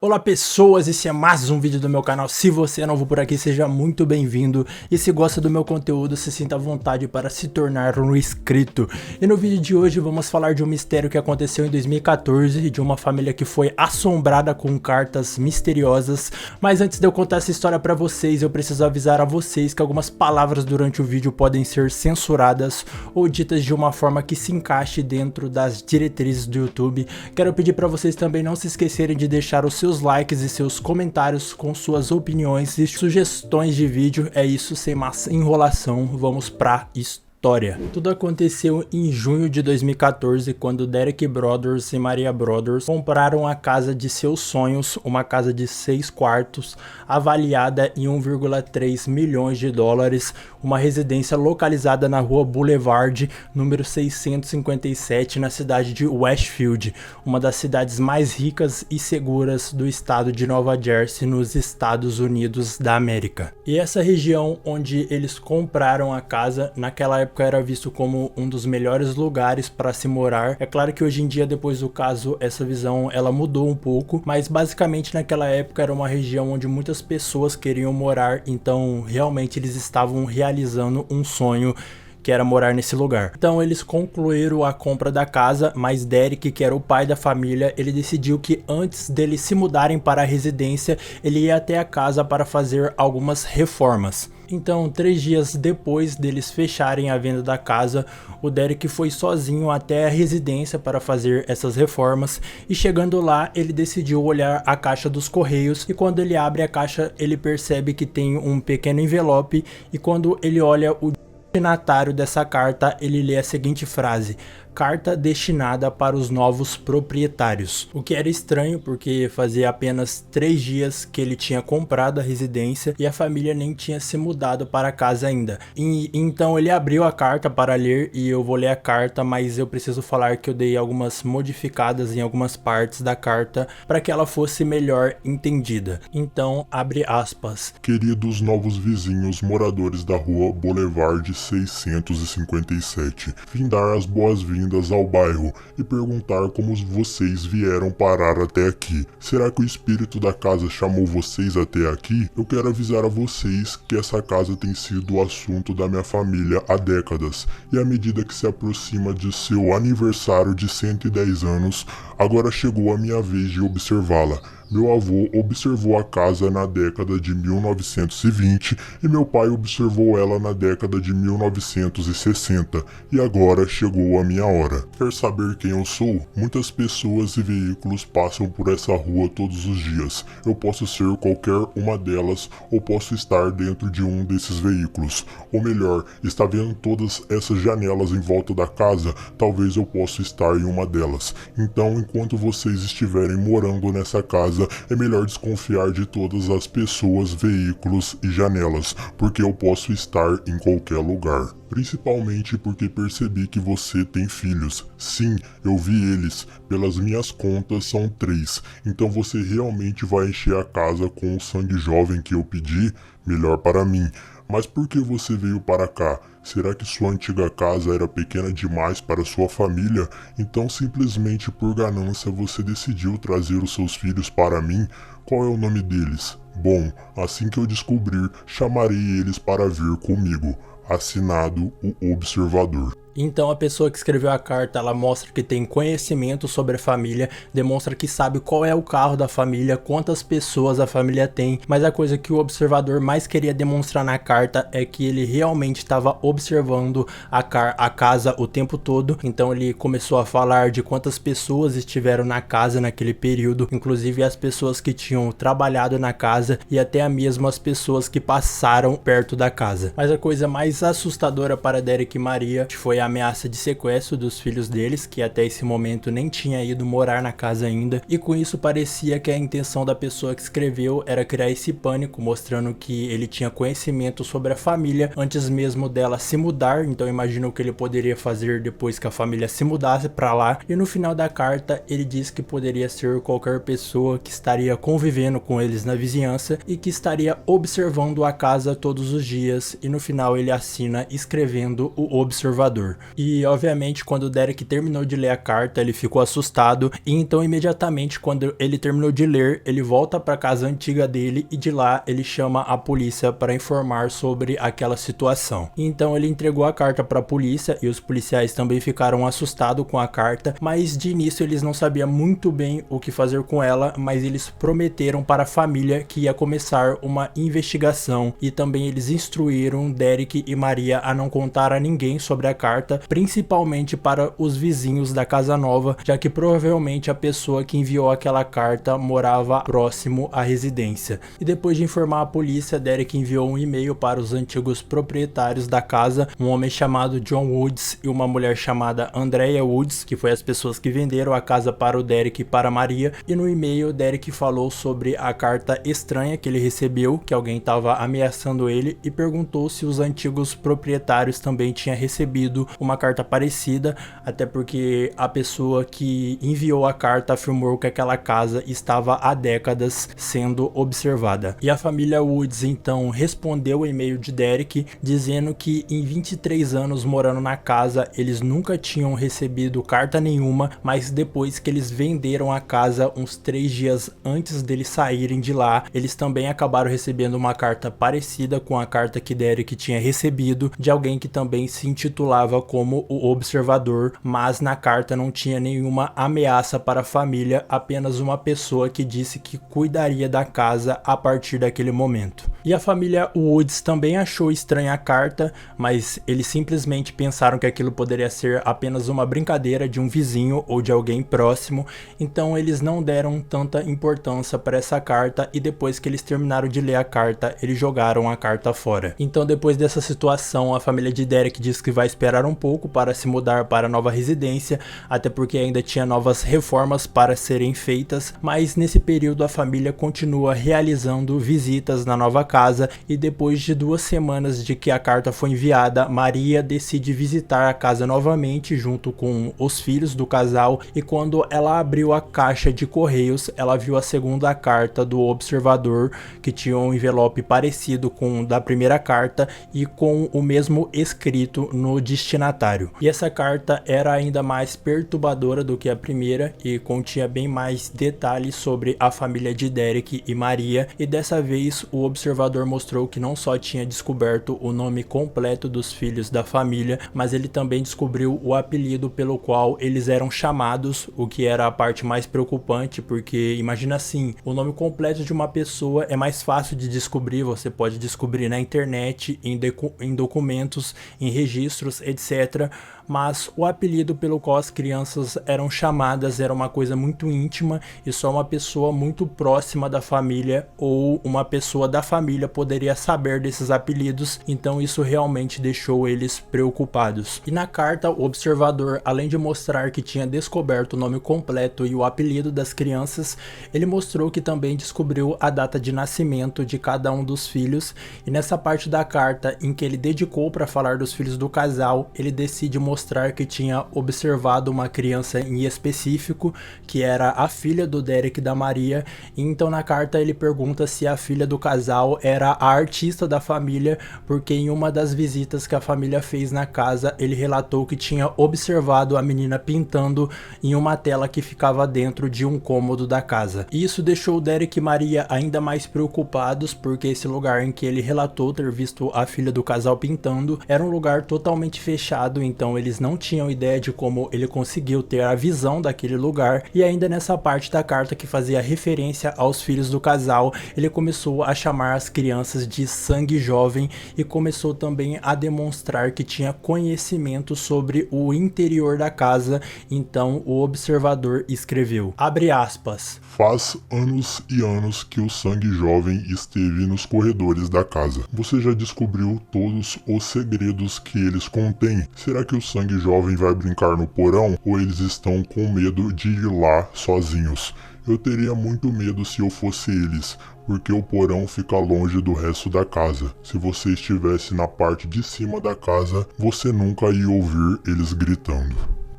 Olá pessoas, esse é mais um vídeo do meu canal. Se você é novo por aqui, seja muito bem-vindo. E se gosta do meu conteúdo, se sinta à vontade para se tornar um inscrito. E no vídeo de hoje vamos falar de um mistério que aconteceu em 2014, de uma família que foi assombrada com cartas misteriosas. Mas antes de eu contar essa história para vocês, eu preciso avisar a vocês que algumas palavras durante o vídeo podem ser censuradas ou ditas de uma forma que se encaixe dentro das diretrizes do YouTube. Quero pedir para vocês também não se esquecerem de deixar os seus likes e seus comentários com suas opiniões e sugestões de vídeo. É isso, sem mais enrolação, vamos pra história. Tudo aconteceu em junho de 2014, quando Derek Brothers e Maria Brothers compraram a casa de seus sonhos, uma casa de 6 quartos, avaliada em 1,3 milhões de dólares, uma residência localizada na rua Boulevard, número 657, na cidade de Westfield, uma das cidades mais ricas e seguras do estado de Nova Jersey, nos Estados Unidos da América. E essa região onde eles compraram a casa, naquela época era visto como um dos melhores lugares para se morar. É claro que hoje em dia, depois do caso, essa visão ela mudou um pouco, mas basicamente naquela época era uma região onde muitas pessoas queriam morar, então realmente eles estavam realizando um sonho, que era morar nesse lugar. Então eles concluíram a compra da casa, mas Derek, que era o pai da família, ele decidiu que antes deles se mudarem para a residência, ele ia até a casa para fazer algumas reformas. Então, 3 dias depois deles fecharem a venda da casa, o Derek foi sozinho até a residência para fazer essas reformas, e chegando lá, ele decidiu olhar a caixa dos correios, e quando ele abre a caixa, ele percebe que tem um pequeno envelope, e quando ele olha o destinatário dessa carta, ele lê a seguinte frase: carta destinada para os novos proprietários. O que era estranho, porque fazia apenas 3 dias que ele tinha comprado a residência e a família nem tinha se mudado para casa ainda. Então ele abriu a carta para ler, e eu vou ler a carta, mas eu preciso falar que eu dei algumas modificadas em algumas partes da carta para que ela fosse melhor entendida. Então, abre aspas. Queridos novos vizinhos moradores da rua Boulevard 657, vim dar as boas-vindas ao bairro e perguntar como vocês vieram parar até aqui. Será que o espírito da casa chamou vocês até aqui? Eu quero avisar a vocês que essa casa tem sido o assunto da minha família há décadas, e à medida que se aproxima de seu aniversário de 110 anos, agora chegou a minha vez de observá-la. Meu avô observou a casa na década de 1920 e meu pai observou ela na década de 1960, e agora chegou a minha hora. Quer saber quem eu sou? Muitas pessoas e veículos passam por essa rua todos os dias. Eu posso ser qualquer uma delas, ou posso estar dentro de um desses veículos. Ou melhor, está vendo todas essas janelas em volta da casa? Talvez eu possa estar em uma delas. Então, enquanto vocês estiverem morando nessa casa, é melhor desconfiar de todas as pessoas, veículos e janelas, porque eu posso estar em qualquer lugar. Principalmente porque percebi que você tem filhos. Sim, eu vi eles. Pelas minhas contas são 3. Então você realmente vai encher a casa com o sangue jovem que eu pedi? Melhor para mim. Mas por que você veio para cá? Será que sua antiga casa era pequena demais para sua família? Então simplesmente por ganância você decidiu trazer os seus filhos para mim? Qual é o nome deles? Bom, assim que eu descobrir, chamarei eles para vir comigo. Assinado, o Observador. Então a pessoa que escreveu a carta, ela mostra que tem conhecimento sobre a família, demonstra que sabe qual é o carro da família, quantas pessoas a família tem, mas a coisa que o observador mais queria demonstrar na carta é que ele realmente estava observando a casa o tempo todo. Então ele começou a falar de quantas pessoas estiveram na casa naquele período, inclusive as pessoas que tinham trabalhado na casa e até mesmo as pessoas que passaram perto da casa. Mas a coisa mais assustadora para Derek e Maria foi a ameaça de sequestro dos filhos deles, que até esse momento nem tinha ido morar na casa ainda, e com isso parecia que a intenção da pessoa que escreveu era criar esse pânico, mostrando que ele tinha conhecimento sobre a família antes mesmo dela se mudar. Então imagina o que ele poderia fazer depois que a família se mudasse para lá, e no final da carta ele diz que poderia ser qualquer pessoa que estaria convivendo com eles na vizinhança e que estaria observando a casa todos os dias, e no final ele assina escrevendo o Observador. observador. E obviamente quando o Derek terminou de ler a carta, ele ficou assustado e então imediatamente quando ele terminou de ler, ele volta para a casa antiga dele e de lá ele chama a polícia para informar sobre aquela situação. Então ele entregou a carta para a polícia e os policiais também ficaram assustados com a carta, mas de início eles não sabiam muito bem o que fazer com ela, mas eles prometeram para a família que ia começar uma investigação e também eles instruíram Derek e Maria a não contar a ninguém sobre a carta, principalmente para os vizinhos da casa nova, já que provavelmente a pessoa que enviou aquela carta morava próximo à residência. E depois de informar a polícia, Derek enviou um e-mail para os antigos proprietários da casa, um homem chamado John Woods e uma mulher chamada Andrea Woods, que foi as pessoas que venderam a casa para o Derek e para Maria. E no e-mail Derek falou sobre a carta estranha que ele recebeu, que alguém estava ameaçando ele, e perguntou se os antigos proprietários também tinham recebido uma carta parecida, até porque a pessoa que enviou a carta afirmou que aquela casa estava há décadas sendo observada. E a família Woods então respondeu o e-mail de Derek dizendo que em 23 anos morando na casa eles nunca tinham recebido carta nenhuma, mas depois que eles venderam a casa uns 3 dias antes deles saírem de lá, eles também acabaram recebendo uma carta parecida com a carta que Derek tinha recebido de alguém que também se intitulava como o Observador, mas na carta não tinha nenhuma ameaça para a família, apenas uma pessoa que disse que cuidaria da casa a partir daquele momento. E a família Woods também achou estranha a carta, mas eles simplesmente pensaram que aquilo poderia ser apenas uma brincadeira de um vizinho ou de alguém próximo, então eles não deram tanta importância para essa carta e depois que eles terminaram de ler a carta, eles jogaram a carta fora. Então depois dessa situação, a família de Derek diz que vai esperar um pouco para se mudar para a nova residência, até porque ainda tinha novas reformas para serem feitas, mas nesse período a família continua realizando visitas na nova casa e depois de 2 semanas de que a carta foi enviada, Maria decide visitar a casa novamente junto com os filhos do casal e quando ela abriu a caixa de correios, ela viu a segunda carta do observador que tinha um envelope parecido com o da primeira carta e com o mesmo escrito no destinatário. E essa carta era ainda mais perturbadora do que a primeira e continha bem mais detalhes sobre a família de Derek e Maria, e dessa vez o observador mostrou que não só tinha descoberto o nome completo dos filhos da família, mas ele também descobriu o apelido pelo qual eles eram chamados, o que era a parte mais preocupante, porque imagina assim, o nome completo de uma pessoa é mais fácil de descobrir, você pode descobrir na internet, em documentos, em registros, etc. Mas o apelido pelo qual as crianças eram chamadas era uma coisa muito íntima e só uma pessoa muito próxima da família ou uma pessoa da família poderia saber desses apelidos, então isso realmente deixou eles preocupados. E na carta, o observador, além de mostrar que tinha descoberto o nome completo e o apelido das crianças, ele mostrou que também descobriu a data de nascimento de cada um dos filhos, e nessa parte da carta em que ele dedicou para falar dos filhos do casal, ele decide mostrar que tinha observado uma criança em específico, que era a filha do Derek e da Maria, e então na carta ele pergunta se a filha do casal era a artista da família, porque em uma das visitas que a família fez na casa, ele relatou que tinha observado a menina pintando em uma tela que ficava dentro de um cômodo da casa. E isso deixou o Derek e Maria ainda mais preocupados, porque esse lugar em que ele relatou ter visto a filha do casal pintando era um lugar totalmente fechado, então eles não tinham ideia de como ele conseguiu ter a visão daquele lugar. E ainda nessa parte da carta que fazia referência aos filhos do casal, ele começou a chamar as crianças de sangue jovem e começou também a demonstrar que tinha conhecimento sobre o interior da casa. Então o observador escreveu, abre aspas, faz anos e anos que o sangue jovem esteve nos corredores da casa. Você já descobriu todos os segredos que eles contêm? Será que o sangue jovem vai brincar no porão ou eles estão com medo de ir lá sozinhos? Eu teria muito medo se eu fosse eles, porque o porão fica longe do resto da casa. Se você estivesse na parte de cima da casa, você nunca ia ouvir eles gritando.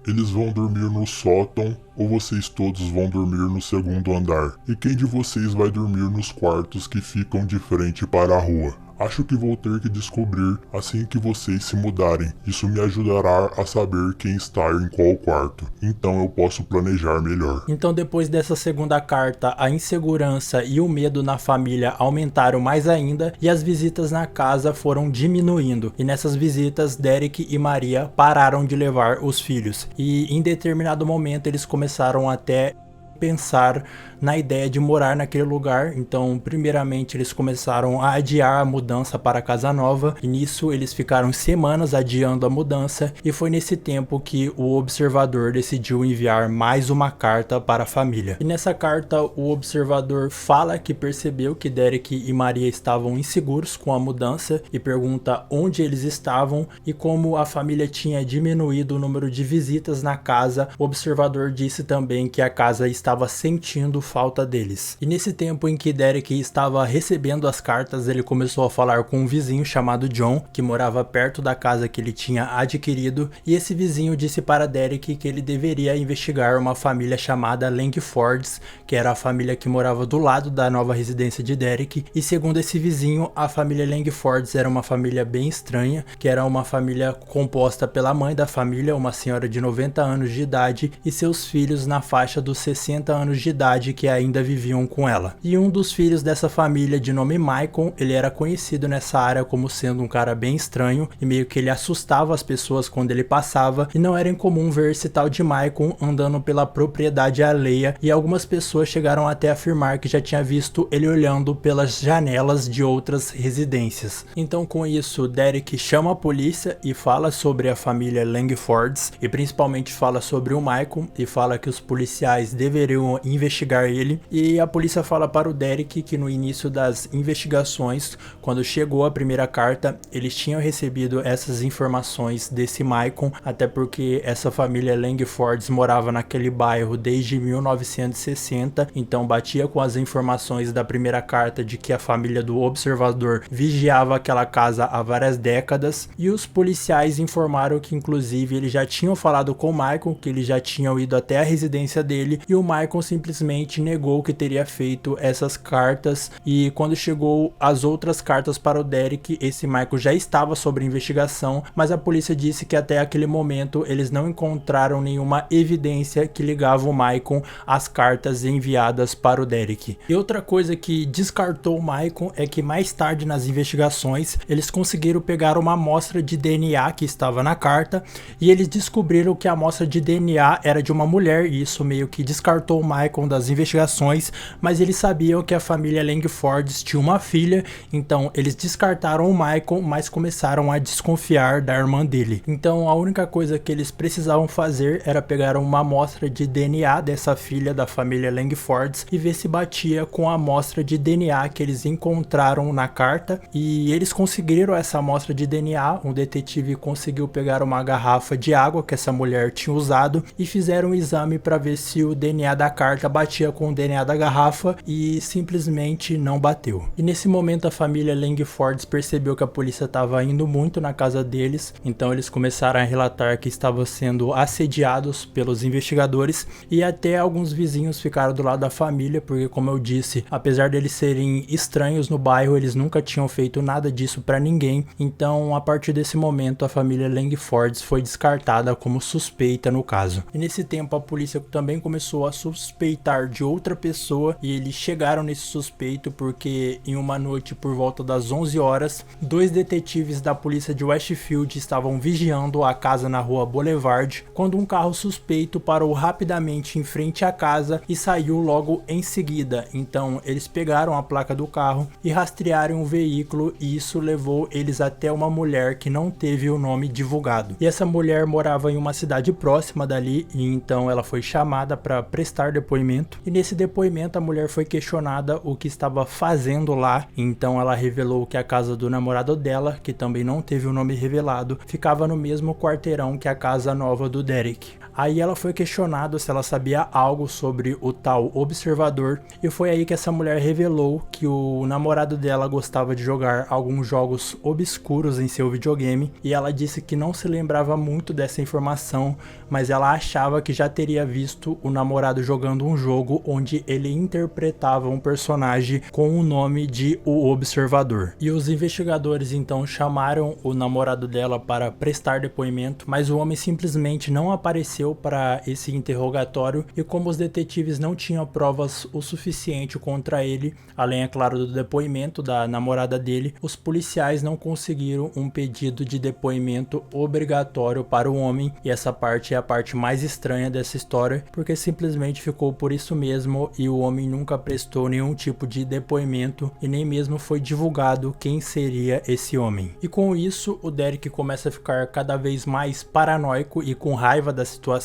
Eles vão dormir no sótão ou vocês todos vão dormir no segundo andar? E quem de vocês vai dormir nos quartos que ficam de frente para a rua? Acho que vou ter que descobrir assim que vocês se mudarem. Isso me ajudará a saber quem está em qual quarto. Então eu posso planejar melhor. Então, depois dessa segunda carta, a insegurança e o medo na família aumentaram mais ainda e as visitas na casa foram diminuindo. E nessas visitas, Derek e Maria pararam de levar os filhos. E em determinado momento eles começaram até pensar na ideia de morar naquele lugar. Então, primeiramente, eles começaram a adiar a mudança para a casa nova, e nisso eles ficaram semanas adiando a mudança, e foi nesse tempo que o observador decidiu enviar mais uma carta para a família. E nessa carta, o observador fala que percebeu que Derek e Maria estavam inseguros com a mudança e pergunta onde eles estavam, e como a família tinha diminuído o número de visitas na casa, o observador disse também que a casa estava sentindo falta deles. E nesse tempo em que Derek estava recebendo as cartas, ele começou a falar com um vizinho chamado John, que morava perto da casa que ele tinha adquirido, e esse vizinho disse para Derek que ele deveria investigar uma família chamada Langfords, que era a família que morava do lado da nova residência de Derek, e segundo esse vizinho, a família Langfords era uma família bem estranha, que era uma família composta pela mãe da família, uma senhora de 90 anos de idade, e seus filhos na faixa dos 60 anos de idade que ainda viviam com ela. E um dos filhos dessa família, de nome Michael, ele era conhecido nessa área como sendo um cara bem estranho e meio que ele assustava as pessoas quando ele passava, e não era incomum ver esse tal de Michael andando pela propriedade alheia, e algumas pessoas chegaram até a afirmar que já tinha visto ele olhando pelas janelas de outras residências. Então, com isso, Derek chama a polícia e fala sobre a família Langfords, e principalmente fala sobre o Michael, e fala que os policiais deveriam investigar ele, e a polícia fala para o Derek que no início das investigações, quando chegou a primeira carta, eles tinham recebido essas informações desse Michael, até porque essa família Langfords morava naquele bairro desde 1960, então batia com as informações da primeira carta de que a família do observador vigiava aquela casa há várias décadas, e os policiais informaram que inclusive eles já tinham falado com o Michael, que eles já tinham ido até a residência dele, e o Michael simplesmente negou que teria feito essas cartas, e quando chegou as outras cartas para o Derek, esse Michael já estava sob investigação, mas a polícia disse que até aquele momento eles não encontraram nenhuma evidência que ligava o Michael às cartas enviadas para o Derek. E outra coisa que descartou o Michael é que mais tarde nas investigações eles conseguiram pegar uma amostra de DNA que estava na carta, e eles descobriram que a amostra de DNA era de uma mulher, e isso meio que descartou o Michael das investigações, mas eles sabiam que a família Langfords tinha uma filha, então eles descartaram o Michael, mas começaram a desconfiar da irmã dele. Então a única coisa que eles precisavam fazer era pegar uma amostra de DNA dessa filha da família Langfords e ver se batia com a amostra de DNA que eles encontraram na carta, e eles conseguiram essa amostra de DNA. Um detetive conseguiu pegar uma garrafa de água que essa mulher tinha usado e fizeram um exame para ver se o DNA da carta batia com o DNA da garrafa, e simplesmente não bateu. E nesse momento a família Langfords percebeu que a polícia estava indo muito na casa deles, então eles começaram a relatar que estavam sendo assediados pelos investigadores, e até alguns vizinhos ficaram do lado da família, porque como eu disse, apesar deles serem estranhos no bairro, eles nunca tinham feito nada disso para ninguém. Então a partir desse momento a família Langfords foi descartada como suspeita no caso. E nesse tempo a polícia também começou a suspeitar de outra pessoa, e eles chegaram nesse suspeito porque em uma noite por volta das 11 horas, dois detetives da polícia de Westfield estavam vigiando a casa na rua Boulevard, quando um carro suspeito parou rapidamente em frente à casa e saiu logo em seguida. Então eles pegaram a placa do carro e rastrearam o veículo, e isso levou eles até uma mulher que não teve o nome divulgado. E essa mulher morava em uma cidade próxima dali, e então ela foi chamada para prestar depoimento, e nesse depoimento a mulher foi questionada o que estava fazendo lá. Então ela revelou que a casa do namorado dela, que também não teve o nome revelado, ficava no mesmo quarteirão que a casa nova do Derek. Aí ela foi questionada se ela sabia algo sobre o tal observador, e foi aí que essa mulher revelou que o namorado dela gostava de jogar alguns jogos obscuros em seu videogame, e ela disse que não se lembrava muito dessa informação, mas ela achava que já teria visto o namorado jogando um jogo onde ele interpretava um personagem com o nome de O Observador. E os investigadores então chamaram o namorado dela para prestar depoimento, mas o homem simplesmente não apareceu para esse interrogatório, e como os detetives não tinham provas o suficiente contra ele, além, é claro, do depoimento da namorada dele, os policiais não conseguiram um pedido de depoimento obrigatório para o homem, e essa parte é a parte mais estranha dessa história, porque simplesmente ficou por isso mesmo e o homem nunca prestou nenhum tipo de depoimento e nem mesmo foi divulgado quem seria esse homem. E com isso, o Derek começa a ficar cada vez mais paranoico e com raiva da situação.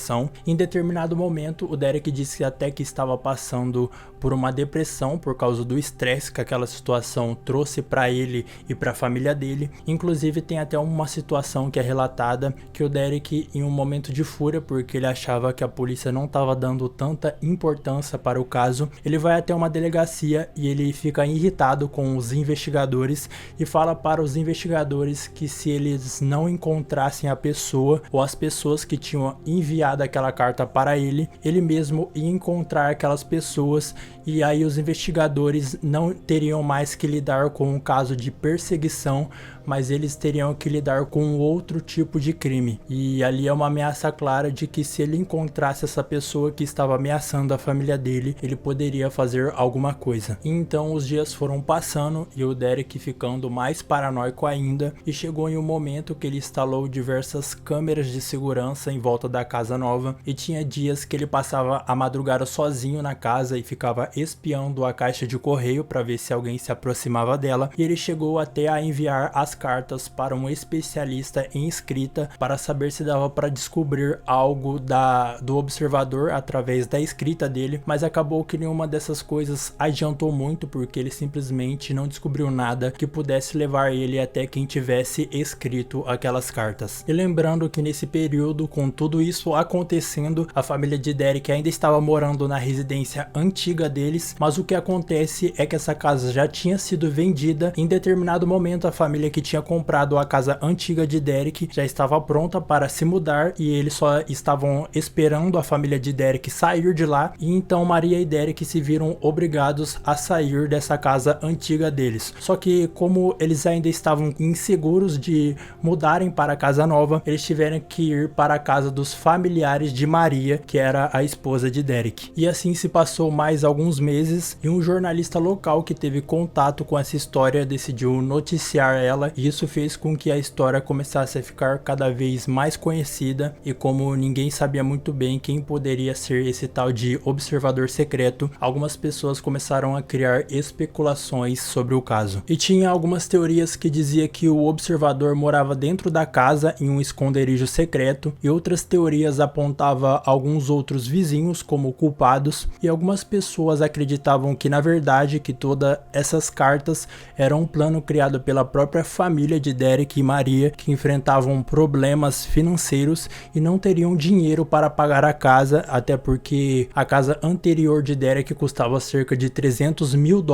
Em determinado momento, o Derek disse até que estava passando por uma depressão por causa do estresse que aquela situação trouxe para ele e para a família dele. Inclusive tem até uma situação que é relatada que o Derek, em um momento de fúria, porque ele achava que a polícia não estava dando tanta importância para o caso, ele vai até uma delegacia e ele fica irritado com os investigadores e fala para os investigadores que se eles não encontrassem a pessoa ou as pessoas que tinham enviado aquela carta para ele, ele mesmo ia encontrar aquelas pessoas, e aí os investigadores não teriam mais que lidar com um caso de perseguição, mas eles teriam que lidar com outro tipo de crime. E ali é uma ameaça clara de que se ele encontrasse essa pessoa que estava ameaçando a família dele, ele poderia fazer alguma coisa. E então os dias foram passando e o Derek ficando mais paranoico ainda, e chegou em um momento que ele instalou diversas câmeras de segurança em volta da casa nova, e tinha dias que ele passava a madrugada sozinho na casa e ficava espiando a caixa de correio para ver se alguém se aproximava dela, e ele chegou até a enviar as cartas para um especialista em escrita para saber se dava para descobrir algo do observador através da escrita dele, mas acabou que nenhuma dessas coisas adiantou muito, porque ele simplesmente não descobriu nada que pudesse levar ele até quem tivesse escrito aquelas cartas. E lembrando que nesse período, com tudo isso acontecendo, a família de Derek ainda estava morando na residência antiga deles, mas o que acontece é que essa casa já tinha sido vendida. Em determinado momento, a família que tinha comprado a casa antiga de Derek já estava pronta para se mudar, e eles só estavam esperando a família de Derek sair de lá, e então Maria e Derek se viram obrigados a sair dessa casa antiga deles. Só que como eles ainda estavam inseguros de mudarem para a casa nova, eles tiveram que ir para a casa dos familiares de Maria, que era a esposa de Derek. E assim se passou mais alguns meses, e um jornalista local que teve contato com essa história decidiu noticiar ela, e isso fez com que a história começasse a ficar cada vez mais conhecida, e como ninguém sabia muito bem quem poderia ser esse tal de observador secreto, algumas pessoas começaram a criar especulações sobre o caso. E tinha algumas teorias que dizia que o observador morava dentro da casa em um esconderijo secreto, e outras teorias apontavam alguns outros vizinhos como culpados, e algumas pessoas acreditavam que na verdade que todas essas cartas eram um plano criado pela própria família de Derek e Maria, que enfrentavam problemas financeiros e não teriam dinheiro para pagar a casa, até porque a casa anterior de Derek custava cerca de $300 mil,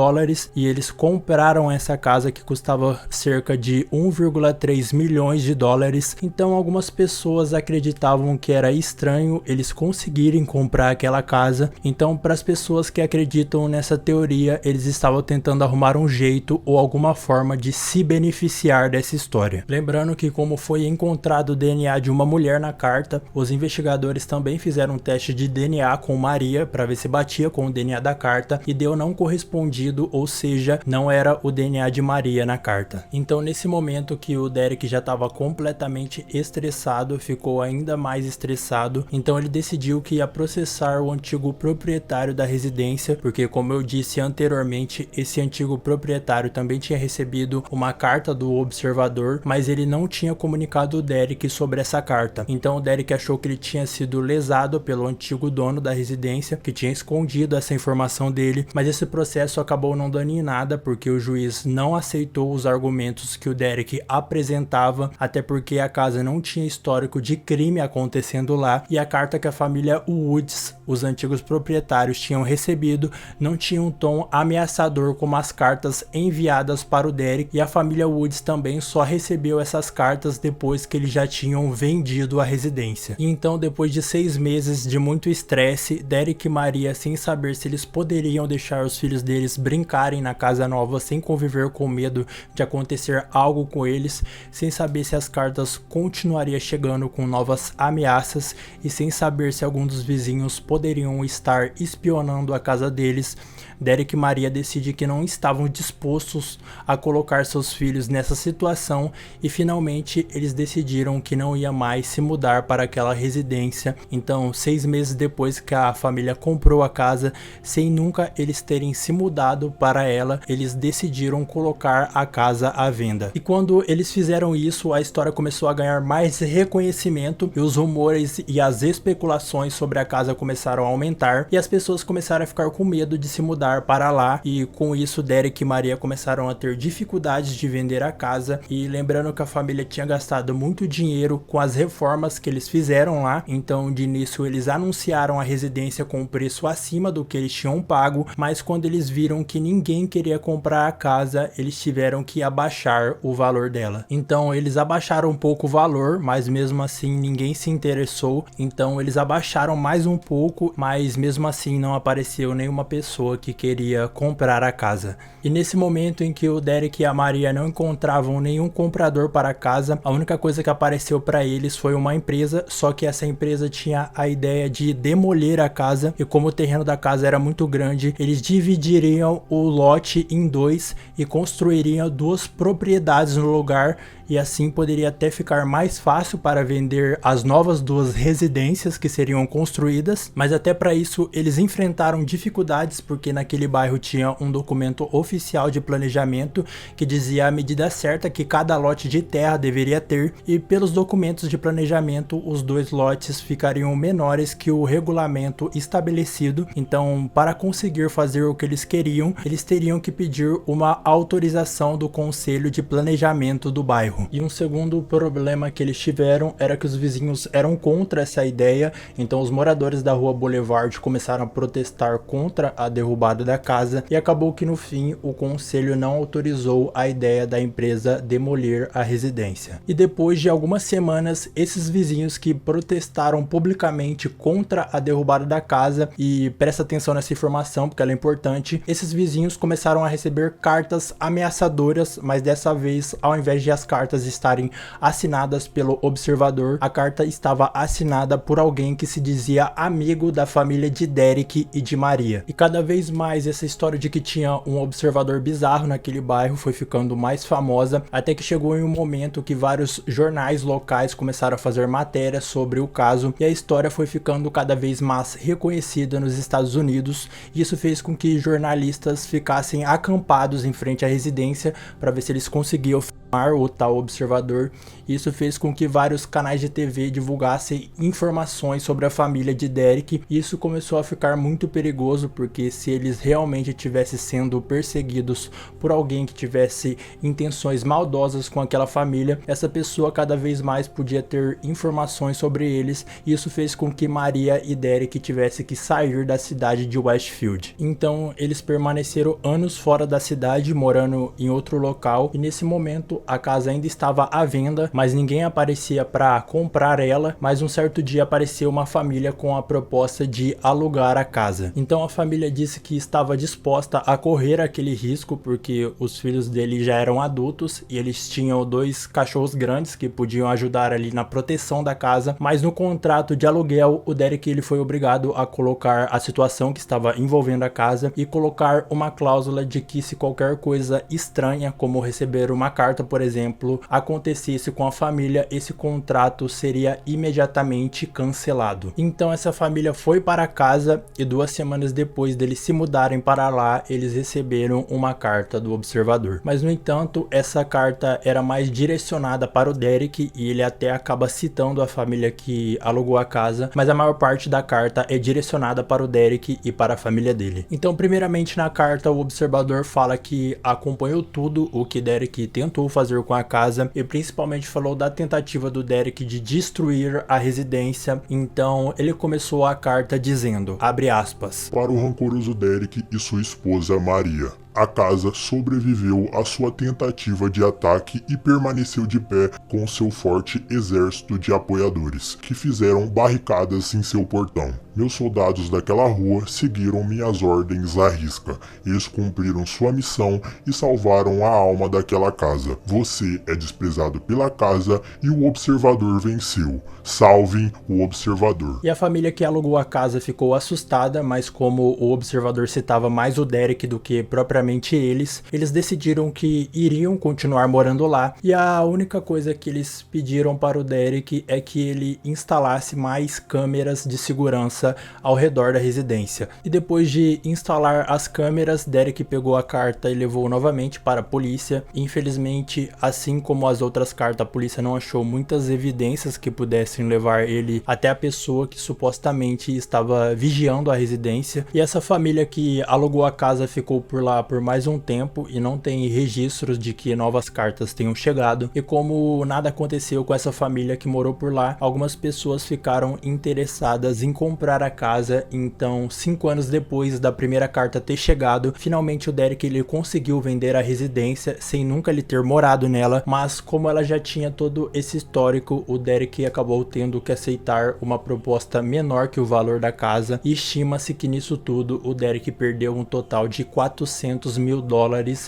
e eles compraram essa casa que custava cerca de 1,3 milhões de dólares. Então algumas pessoas acreditavam que era estranho eles conseguirem comprar aquela casa. Então, para as pessoas que acreditam nessa teoria, eles estavam tentando arrumar um jeito ou alguma forma de se beneficiar dessa história. Lembrando que como foi encontrado o DNA de uma mulher na carta, os investigadores também fizeram um teste de DNA com Maria para ver se batia com o DNA da carta, e deu não correspondido, ou seja, não era o DNA de Maria na carta. Então nesse momento que o Derek já estava completamente estressado, ficou ainda mais estressado, então ele decidiu que ia processar o antigo proprietário da residência residência, porque como eu disse anteriormente, esse antigo proprietário também tinha recebido uma carta do observador, mas ele não tinha comunicado o Derek sobre essa carta. Então o Derek achou que ele tinha sido lesado pelo antigo dono da residência, que tinha escondido essa informação dele, mas esse processo acabou não dando em nada, porque o juiz não aceitou os argumentos que o Derek apresentava, até porque a casa não tinha histórico de crime acontecendo lá, e a carta que a família Woods, os antigos proprietários, tinham recebido não tinha um tom ameaçador como as cartas enviadas para o Derek, e a família Woods também só recebeu essas cartas depois que eles já tinham vendido a residência. E então, depois de 6 meses de muito estresse, Derek e Maria, sem saber se eles poderiam deixar os filhos deles brincarem na casa nova sem conviver com medo de acontecer algo com eles, sem saber se as cartas continuariam chegando com novas ameaças e sem saber se algum dos vizinhos poderiam estar espionando a casa deles, Derek e Maria decidem que não estavam dispostos a colocar seus filhos nessa situação e finalmente eles decidiram que não ia mais se mudar para aquela residência. Então, 6 meses depois que a família comprou a casa, sem nunca eles terem se mudado para ela, eles decidiram colocar a casa à venda. E quando eles fizeram isso, a história começou a ganhar mais reconhecimento e os rumores e as especulações sobre a casa começaram a aumentar e as pessoas começaram a ficar com medo de se mudar para lá, e com isso Derek e Maria começaram a ter dificuldades de vender a casa. E lembrando que a família tinha gastado muito dinheiro com as reformas que eles fizeram lá, então de início eles anunciaram a residência com um preço acima do que eles tinham pago, mas quando eles viram que ninguém queria comprar a casa, eles tiveram que abaixar o valor dela. Então eles abaixaram um pouco o valor, mas mesmo assim ninguém se interessou, então eles abaixaram mais um pouco, mas mesmo assim não apareceu nenhuma pessoa que queria comprar a casa. E nesse momento em que o Derek e a Maria não encontravam nenhum comprador para a casa, a única coisa que apareceu para eles foi uma empresa, só que essa empresa tinha a ideia de demolir a casa, e como o terreno da casa era muito grande, eles dividiriam o lote em 2 e construiriam 2 propriedades no lugar, e assim poderia até ficar mais fácil para vender as novas 2 residências que seriam construídas, mas até para isso eles enfrentaram dificuldades, porque naquele bairro tinha um documento oficial de planejamento que dizia a medida certa que cada lote de terra deveria ter, e pelos documentos de planejamento os 2 lotes ficariam menores que o regulamento estabelecido. Então, para conseguir fazer o que eles queriam, eles teriam que pedir uma autorização do conselho de planejamento do bairro. E um segundo problema que eles tiveram era que os vizinhos eram contra essa ideia, então os moradores da rua Boulevard começaram a protestar contra a derrubada da casa, e acabou que no fim o conselho não autorizou a ideia da empresa demolir a residência. E depois de algumas semanas, esses vizinhos que protestaram publicamente contra a derrubada da casa, e presta atenção nessa informação porque ela é importante, esses vizinhos começaram a receber cartas ameaçadoras, mas dessa vez, ao invés de as cartas estarem assinadas pelo observador, a carta estava assinada por alguém que se dizia amigo da família de Derek e de Maria. E cada vez mais essa história de que tinha um observador bizarro naquele bairro foi ficando mais famosa, até que chegou em um momento que vários jornais locais começaram a fazer matérias sobre o caso, e a história foi ficando cada vez mais reconhecida nos Estados Unidos. Isso fez com que jornalistas ficassem acampados em frente à residência para ver se eles conseguiam filmar o tal observador. Isso fez com que vários canais de TV divulgassem informações sobre a família de Derek. Isso começou a ficar muito perigoso, porque se eles realmente estivessem sendo perseguidos por alguém que tivesse intenções maldosas com aquela família, essa pessoa cada vez mais podia ter informações sobre eles. Isso fez com que Maria e Derek tivessem que sair da cidade de Westfield. Então eles permaneceram anos fora da cidade, morando em outro local, e nesse momento a casa ainda estava à venda, mas ninguém aparecia para comprar ela. Mas um certo dia apareceu uma família com a proposta de alugar a casa. Então a família disse que estava disposta a correr aquele risco, porque os filhos dele já eram adultos e eles tinham 2 cachorros grandes que podiam ajudar ali na proteção da casa. Mas no contrato de aluguel, o Derek ele foi obrigado a colocar a situação que estava envolvendo a casa e colocar uma cláusula de que se qualquer coisa estranha, como receber uma carta, por exemplo, aquilo acontecesse com a família, esse contrato seria imediatamente cancelado. Então essa família foi para casa e 2 semanas depois deles se mudarem para lá, eles receberam uma carta do observador. Mas no entanto, essa carta era mais direcionada para o Derek e ele até acaba citando a família que alugou a casa, mas a maior parte da carta é direcionada para o Derek e para a família dele. Então, primeiramente na carta, o observador fala que acompanhou tudo o que Derek tentou fazer com a casa e principalmente falou da tentativa do Derek de destruir a residência. Então ele começou a carta dizendo, abre aspas, para o rancoroso Derek e sua esposa Maria. A casa sobreviveu à sua tentativa de ataque e permaneceu de pé com seu forte exército de apoiadores, que fizeram barricadas em seu portão. Meus soldados daquela rua seguiram minhas ordens à risca. Eles cumpriram sua missão e salvaram a alma daquela casa. Você é desprezado pela casa e o observador venceu. Salvem o observador. E a família que alugou a casa ficou assustada, mas como o observador citava mais o Derek do que propriamente eles decidiram que iriam continuar morando lá, e a única coisa que eles pediram para o Derek é que ele instalasse mais câmeras de segurança ao redor da residência. E depois de instalar as câmeras, Derek pegou a carta e levou novamente para a polícia. Infelizmente, assim como as outras cartas, a polícia não achou muitas evidências que pudessem levar ele até a pessoa que supostamente estava vigiando a residência, e essa família que alugou a casa ficou por lá por mais um tempo e não tem registros de que novas cartas tenham chegado. E como nada aconteceu com essa família que morou por lá, algumas pessoas ficaram interessadas em comprar a casa. Então 5 anos depois da primeira carta ter chegado, finalmente o Derek ele conseguiu vender a residência sem nunca ele ter morado nela, mas como ela já tinha todo esse histórico, o Derek acabou tendo que aceitar uma proposta menor que o valor da casa, e estima-se que nisso tudo o Derek perdeu um total de $400 mil,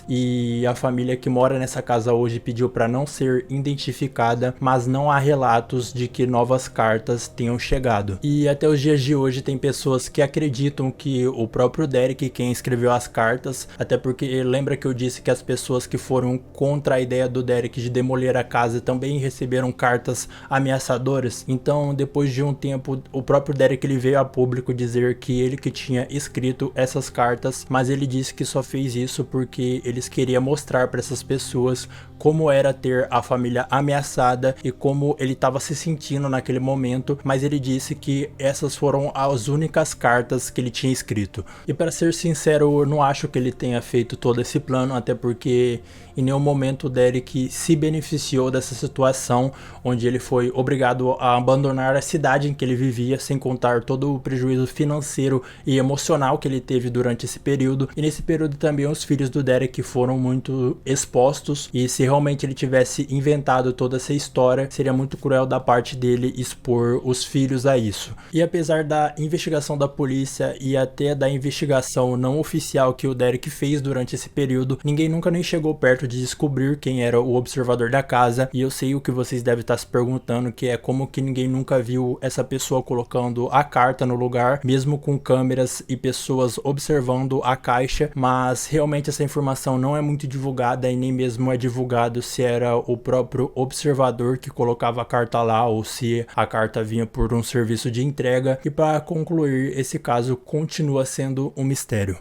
e a família que mora nessa casa hoje pediu para não ser identificada, mas não há relatos de que novas cartas tenham chegado. E até os dias de hoje tem pessoas que acreditam que o próprio Derek quem escreveu as cartas, até porque lembra que eu disse que as pessoas que foram contra a ideia do Derek de demolir a casa também receberam cartas ameaçadoras. Então depois de um tempo o próprio Derek ele veio a público dizer que ele que tinha escrito essas cartas, mas ele disse que só fez isso porque eles queriam mostrar para essas pessoas como era ter a família ameaçada e como ele estava se sentindo naquele momento, mas ele disse que essas foram as únicas cartas que ele tinha escrito. E para ser sincero, eu não acho que ele tenha feito todo esse plano, até porque em nenhum momento o Derek se beneficiou dessa situação, onde ele foi obrigado a abandonar a cidade em que ele vivia, sem contar todo o prejuízo financeiro e emocional que ele teve durante esse período. E nesse período também os filhos do Derek foram muito expostos, e se realmente ele tivesse inventado toda essa história, seria muito cruel da parte dele expor os filhos a isso. E apesar da investigação da polícia e até da investigação não oficial que o Derek fez durante esse período, ninguém nunca nem chegou perto de descobrir quem era o observador da casa. E eu sei o que vocês devem estar se perguntando, que é como que ninguém nunca viu essa pessoa colocando a carta no lugar, mesmo com câmeras e pessoas observando a caixa. Mas realmente essa informação não é muito divulgada, e nem mesmo é divulgado se era o próprio observador que colocava a carta lá ou se a carta vinha por um serviço de entrega. E para concluir, esse caso continua sendo um mistério.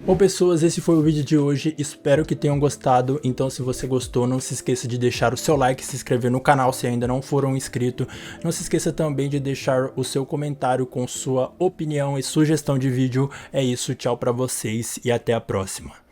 Bom pessoas, esse foi o vídeo de hoje, espero que tenham gostado. Então se você gostou, não se esqueça de deixar o seu like, se inscrever no canal se ainda não for um inscrito. Não se esqueça também de deixar o seu comentário com sua opinião e sugestão de vídeo. É isso, tchau pra vocês e até a próxima.